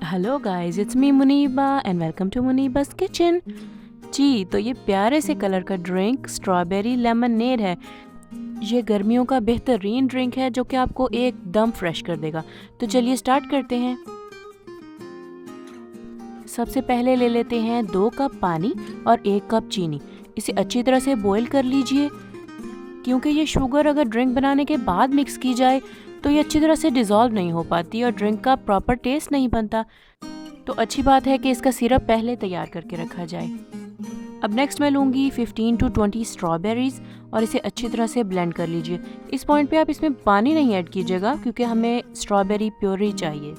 Hello guys, it's me Muniba and welcome to Muniba's kitchen. जी, तो ये प्यारे से कलर का ड्रिंक स्ट्रॉबेरी लेमनेड है। ये गर्मियों का बेहतरीन ड्रिंक है जो कि आपको एकदम फ्रेश कर देगा। तो चलिए स्टार्ट करते हैं। सबसे पहले ले लेते हैं 2 कप पानी और 1 कप चीनी। इसे अच्छी तरह से बॉईल कर लीजिए, क्योंकि ये शुगर अगर ड्रिंक बनाने के बाद मिक्स की जाए तो ये अच्छी तरह से डिज़ोल्व नहीं हो पाती और ड्रिंक का प्रॉपर टेस्ट नहीं बनता। तो अच्छी बात है कि इसका सिरप पहले तैयार करके रखा जाए। अब नेक्स्ट मैं लूँगी 15 to 20 स्ट्रॉबेरीज़ और इसे अच्छी तरह से ब्लेंड कर लीजिए। इस पॉइंट पे आप इसमें पानी नहीं ऐड कीजिएगा, क्योंकि हमें स्ट्रॉबेरी प्योरी चाहिए।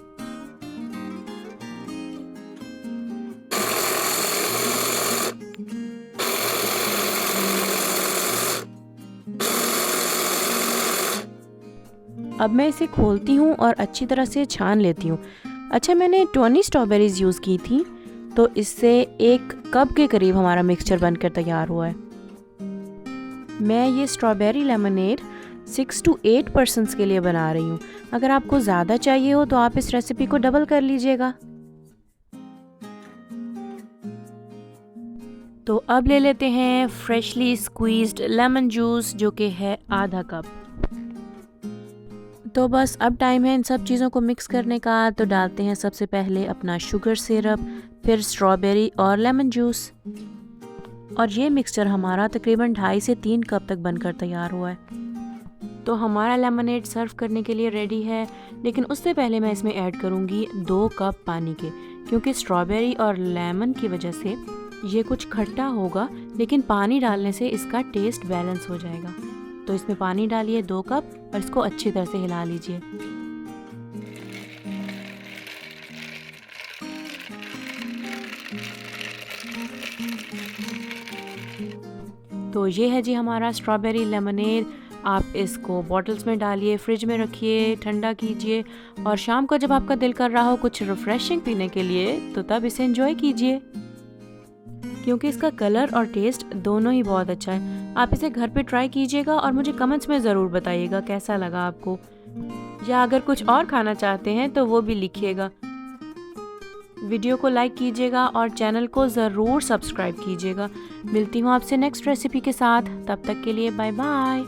अब मैं इसे खोलती हूँ और अच्छी तरह से छान लेती हूँ। अच्छा, मैंने 20 स्ट्रॉबेरीज़ यूज़ की थी, तो इससे 1 कप के करीब हमारा मिक्सचर बनकर तैयार हुआ है। मैं ये स्ट्रॉबेरी लेमनेड 6 to 8 पर्सन्स के लिए बना रही हूँ। अगर आपको ज़्यादा चाहिए हो तो आप इस रेसिपी को डबल कर लीजिएगा। तो अब ले लेते हैं फ्रेशली स्क्वीज्ड लेमन जूस, जो कि है आधा कप। तो बस अब टाइम है इन सब चीज़ों को मिक्स करने का। तो डालते हैं सबसे पहले अपना शुगर सिरप, फिर स्ट्रॉबेरी और लेमन जूस। और ये मिक्सचर हमारा तकरीबन 2.5 से 3 कप तक बनकर तैयार हुआ है। तो हमारा लेमनेड सर्व करने के लिए रेडी है, लेकिन उससे पहले मैं इसमें ऐड करूँगी 2 कप पानी के, क्योंकि स्ट्रॉबेरी और लेमन की वजह से ये कुछ खट्टा होगा, लेकिन पानी डालने से इसका टेस्ट बैलेंस हो जाएगा। तो इसमें पानी डालिए 2 कप और इसको अच्छी तरह से हिला लीजिए। तो ये है जी हमारा स्ट्रॉबेरी लेमनेड। आप इसको बॉटल्स में डालिए, फ्रिज में रखिए, ठंडा कीजिए, और शाम को जब आपका दिल कर रहा हो कुछ रिफ्रेशिंग पीने के लिए, तो तब इसे एंजॉय कीजिए, क्योंकि इसका कलर और टेस्ट दोनों ही बहुत अच्छा है। आप इसे घर पे ट्राई कीजिएगा और मुझे कमेंट्स में ज़रूर बताइएगा कैसा लगा आपको, या अगर कुछ और खाना चाहते हैं तो वो भी लिखिएगा। वीडियो को लाइक कीजिएगा और चैनल को ज़रूर सब्सक्राइब कीजिएगा। मिलती हूँ आपसे नेक्स्ट रेसिपी के साथ, तब तक के लिए बाय बाय।